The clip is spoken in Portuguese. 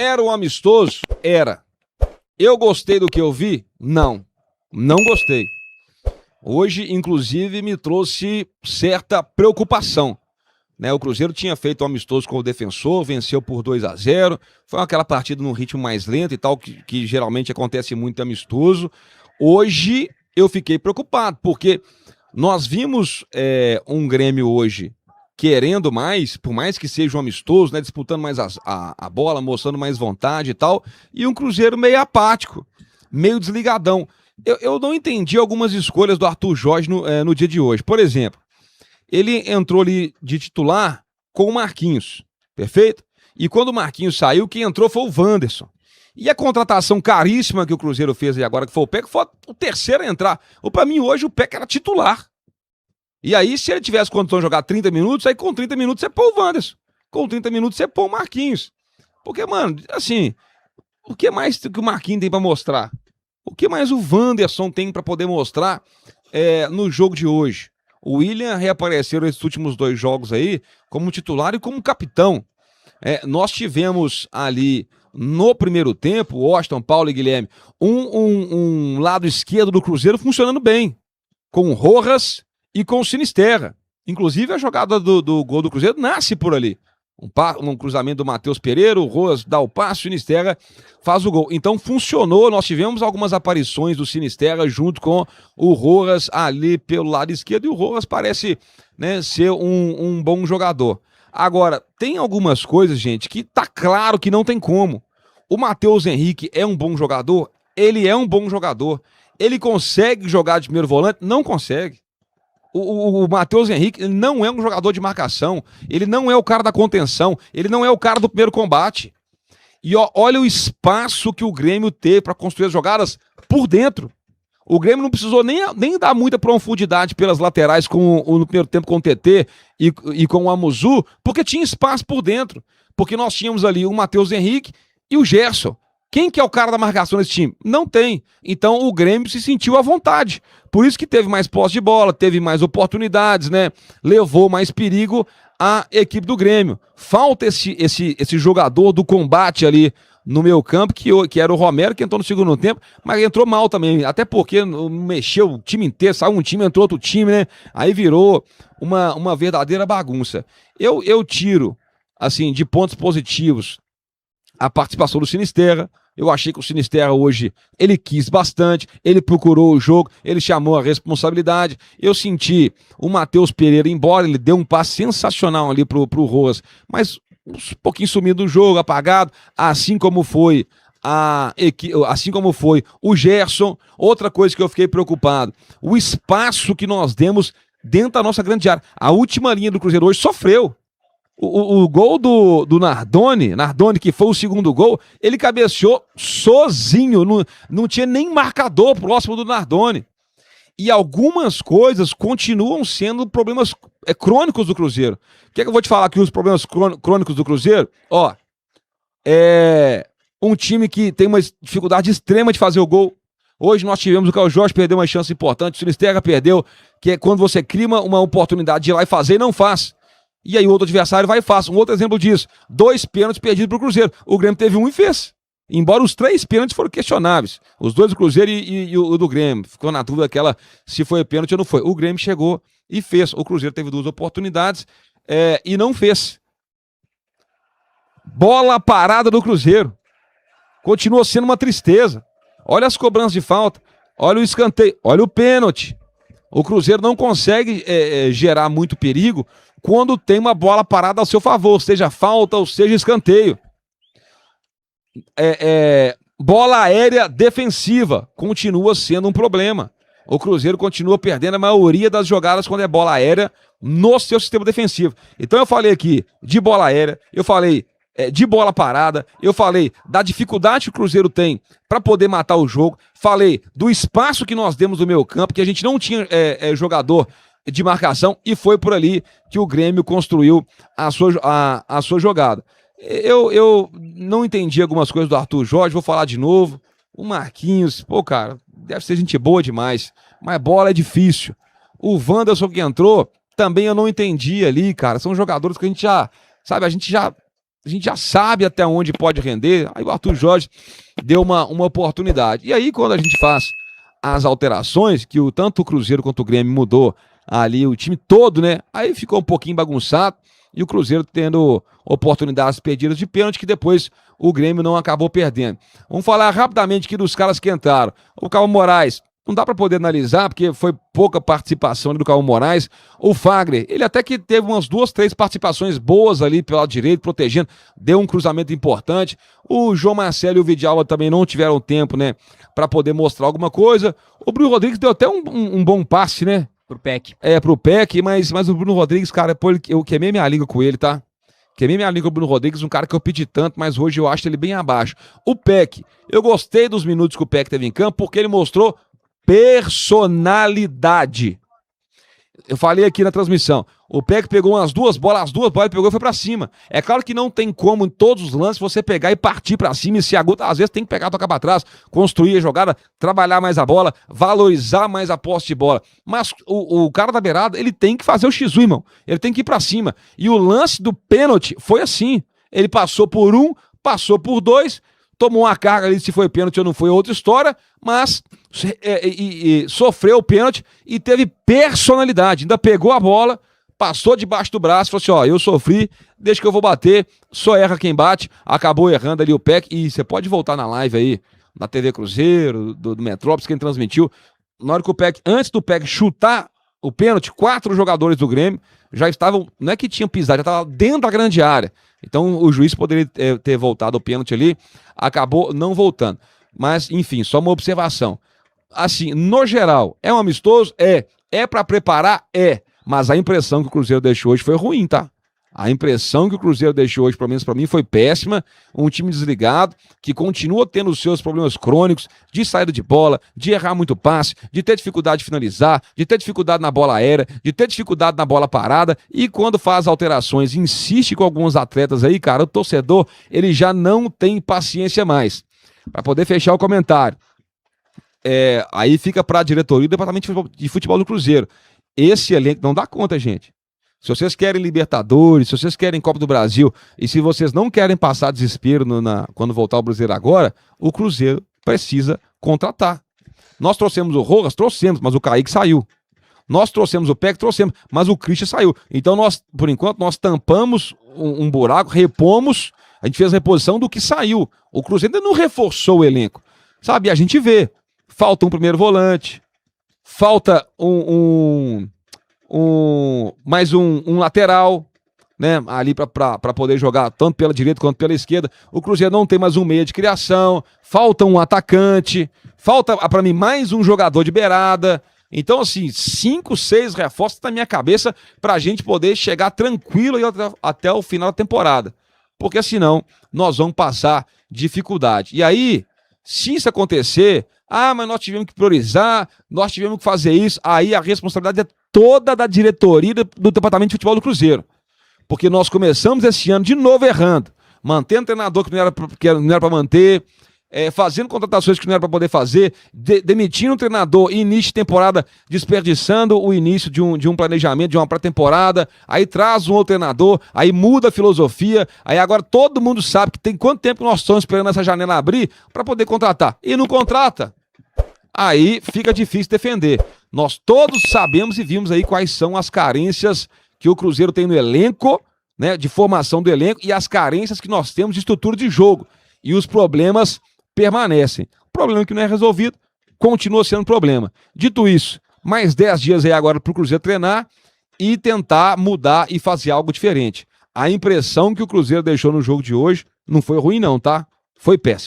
Era um amistoso? Era. Eu gostei do que eu vi? Não. Não gostei. Hoje, inclusive, me trouxe certa preocupação. Né? O Cruzeiro tinha feito um amistoso com o Defensor, venceu por 2-0. Foi aquela partida num ritmo mais lento e tal, que geralmente acontece muito amistoso. Hoje, eu fiquei preocupado, porque nós vimos um Grêmio hoje querendo mais, por mais que seja um amistoso, né, disputando mais a bola, mostrando mais vontade e tal, e um Cruzeiro meio apático, meio desligadão. Eu não entendi algumas escolhas do Arthur Jorge no dia de hoje. Por exemplo, ele entrou ali de titular com o Marquinhos, perfeito? E quando o Marquinhos saiu, quem entrou foi o Wanderson. E a contratação caríssima que o Cruzeiro fez aí agora, que foi o Peck, foi o terceiro a entrar. Para mim, hoje, o Peck era titular. E aí, se ele tivesse condição de jogar 30 minutos, aí com 30 minutos você pôr o Wanderson. Com 30 minutos você pôr o Marquinhos. Porque, mano, assim, o que mais que o Marquinhos tem pra mostrar? O que mais o Wanderson tem pra poder mostrar no jogo de hoje? O William reapareceu nesses últimos 2 jogos aí como titular e como capitão. Nós tivemos ali no primeiro tempo, Washington, Paulo e Guilherme, um lado esquerdo do Cruzeiro funcionando bem, com o Rojas e com o Sinisterra. Inclusive a jogada do gol do Cruzeiro nasce por ali. Um cruzamento do Matheus Pereira, o Rojas dá o passe, o Sinisterra faz o gol. Então funcionou, nós tivemos algumas aparições do Sinisterra junto com o Rojas ali pelo lado esquerdo, e o Rojas parece, né, ser um bom jogador. Agora, tem algumas coisas, gente, que tá claro que não tem como. O Matheus Henrique é um bom jogador? Ele é um bom jogador. Ele consegue jogar de primeiro volante? Não consegue. O Matheus Henrique não é um jogador de marcação, ele não é o cara da contenção, ele não é o cara do primeiro combate. E olha o espaço que o Grêmio teve para construir as jogadas por dentro. O Grêmio não precisou nem dar muita profundidade pelas laterais no primeiro tempo com o TT e com o Amuzu, porque tinha espaço por dentro. Porque nós tínhamos ali o Matheus Henrique e o Gerson. Quem que é o cara da marcação nesse time? Não tem. Então o Grêmio se sentiu à vontade. Por isso que teve mais posse de bola, teve mais oportunidades, né? Levou mais perigo à equipe do Grêmio. Falta esse jogador do combate ali no meio campo, que era o Romero, que entrou no segundo tempo, mas entrou mal também, até porque mexeu o time inteiro, saiu um time, entrou outro time, né? Aí virou uma verdadeira bagunça. Eu tiro, assim, de pontos positivos a participação do Sinisterra. Eu achei que o Sinisterra hoje, ele quis bastante, ele procurou o jogo, ele chamou a responsabilidade. Eu senti o Matheus Pereira, embora ele deu um passe sensacional ali pro Rojas, mas um pouquinho sumido do jogo, apagado, assim como foi o Gerson. Outra coisa que eu fiquei preocupado, o espaço que nós demos dentro da nossa grande área. A última linha do Cruzeiro hoje sofreu. O gol do Nardoni, que foi o segundo gol, ele cabeceou sozinho, não tinha nem marcador próximo do Nardoni. E algumas coisas continuam sendo problemas crônicos do Cruzeiro. Quer que eu vou te falar aqui os problemas crônicos do Cruzeiro? Um time que tem uma dificuldade extrema de fazer o gol. Hoje nós tivemos o Caio Jorge, perdeu uma chance importante, o Sinisterra perdeu, que é quando você cria uma oportunidade de ir lá e fazer e não faz. E aí o outro adversário vai e faz. Um outro exemplo disso, 2 pênaltis perdidos pro Cruzeiro. O Grêmio teve um e fez. Embora os 3 pênaltis foram questionáveis. Os 2 do Cruzeiro e o do Grêmio. Ficou na dúvida aquela se foi pênalti ou não foi. O Grêmio chegou e fez. O Cruzeiro teve 2 oportunidades e não fez. Bola parada do Cruzeiro. Continua sendo uma tristeza. Olha as cobranças de falta. Olha o escanteio. Olha o pênalti. O Cruzeiro não consegue gerar muito perigo quando tem uma bola parada ao seu favor, seja falta ou seja escanteio. Bola aérea defensiva continua sendo um problema. O Cruzeiro continua perdendo a maioria das jogadas quando é bola aérea no seu sistema defensivo. Então eu falei aqui de bola aérea, eu falei de bola parada, eu falei da dificuldade que o Cruzeiro tem para poder matar o jogo, falei do espaço que nós demos no meio campo, que a gente não tinha jogador de marcação, e foi por ali que o Grêmio construiu a sua jogada. Eu não entendi algumas coisas do Arthur Jorge, vou falar de novo. O Marquinhos, cara, deve ser gente boa demais, mas bola é difícil. O Wanderson que entrou, também eu não entendi ali, cara. São jogadores que a gente já a gente já sabe até onde pode render. Aí o Arthur Jorge deu uma oportunidade. E aí, quando a gente faz as alterações, que tanto o Cruzeiro quanto o Grêmio mudou ali o time todo, né? Aí ficou um pouquinho bagunçado e o Cruzeiro tendo oportunidades perdidas de pênalti que depois o Grêmio não acabou perdendo. Vamos falar rapidamente aqui dos caras que entraram. O Caio Moraes, não dá para poder analisar porque foi pouca participação do Caio Moraes. O Fagner, ele até que teve umas 2, 3 participações boas ali pelo lado direito, protegendo, deu um cruzamento importante. O João Marcelo e o Vidal também não tiveram tempo, né, para poder mostrar alguma coisa. O Bruno Rodrigues deu até um bom passe, né? Pro PEC. Pro PEC, mas o Bruno Rodrigues, cara, pô, eu queimei minha língua com ele, tá? Queimei minha língua com o Bruno Rodrigues, um cara que eu pedi tanto, mas hoje eu acho ele bem abaixo. O PEC, eu gostei dos minutos que o PEC teve em campo, porque ele mostrou personalidade. Eu falei aqui na transmissão, o PEC pegou as duas bolas ele pegou e foi pra cima. É claro que não tem como em todos os lances você pegar e partir pra cima e se aguenta, às vezes tem que pegar, tocar pra trás, construir a jogada, trabalhar mais a bola, valorizar mais a posse de bola. Mas o cara da beirada, ele tem que fazer o X1, irmão. Ele tem que ir pra cima. E o lance do pênalti foi assim. Ele passou por um, passou por dois, tomou uma carga ali, se foi pênalti ou não foi outra história, mas sofreu o pênalti e teve personalidade. Ainda pegou a bola, passou debaixo do braço, falou assim, ó, eu sofri, deixa que eu vou bater, só erra quem bate, acabou errando ali o PEC, e você pode voltar na live aí, na TV Cruzeiro, do Metrópolis, quem transmitiu, na hora que o PEC, antes do PEC chutar o pênalti, 4 jogadores do Grêmio já estavam, não é que tinham pisado, já estavam dentro da grande área. Então o juiz poderia ter voltado o pênalti ali, acabou não voltando. Mas, enfim, só uma observação. Assim, no geral, é um amistoso? É pra preparar? Mas a impressão que o Cruzeiro deixou hoje foi ruim, tá? A impressão que o Cruzeiro deixou hoje, pelo menos pra mim, foi péssima. Um time desligado, que continua tendo os seus problemas crônicos de saída de bola, de errar muito passe, de ter dificuldade de finalizar, de ter dificuldade na bola aérea, de ter dificuldade na bola parada. E quando faz alterações, insiste com alguns atletas aí, cara, o torcedor, ele já não tem paciência mais. Pra poder fechar o comentário. Aí fica pra diretoria e departamento de futebol do Cruzeiro. Esse elenco não dá conta, gente. Se vocês querem Libertadores, se vocês querem Copa do Brasil, e se vocês não querem passar desespero quando voltar o Cruzeiro agora, o Cruzeiro precisa contratar. Nós trouxemos o Rojas, mas o Kaique saiu. Nós trouxemos o PEC, mas o Christian saiu. Então nós, por enquanto, nós tampamos um buraco, repomos, a gente fez a reposição do que saiu. O Cruzeiro ainda não reforçou o elenco. Sabe, a gente vê, falta um primeiro volante, falta mais um lateral, né, ali para poder jogar tanto pela direita quanto pela esquerda. O Cruzeiro não tem mais um meia de criação, falta um atacante, falta para mim mais um jogador de beirada. Então, assim, 5, 6 reforços na minha cabeça pra gente poder chegar tranquilo até o final da temporada. Porque senão nós vamos passar dificuldade. E aí, se isso acontecer, mas nós tivemos que priorizar, nós tivemos que fazer isso, aí a responsabilidade é toda da diretoria do Departamento de Futebol do Cruzeiro. Porque nós começamos esse ano de novo errando, mantendo treinador que não era para manter, fazendo contratações que não era para poder fazer, demitindo um treinador e início de temporada desperdiçando o início de um planejamento, de uma pré-temporada, aí traz um outro treinador, aí muda a filosofia, aí agora todo mundo sabe que tem quanto tempo nós estamos esperando essa janela abrir para poder contratar, e não contrata. Aí fica difícil defender. Nós todos sabemos e vimos aí quais são as carências que o Cruzeiro tem no elenco, né, de formação do elenco, e as carências que nós temos de estrutura de jogo. E os problemas permanecem. O problema que não é resolvido continua sendo problema. Dito isso, mais 10 dias aí agora para o Cruzeiro treinar e tentar mudar e fazer algo diferente. A impressão que o Cruzeiro deixou no jogo de hoje não foi ruim não, tá? Foi péssimo.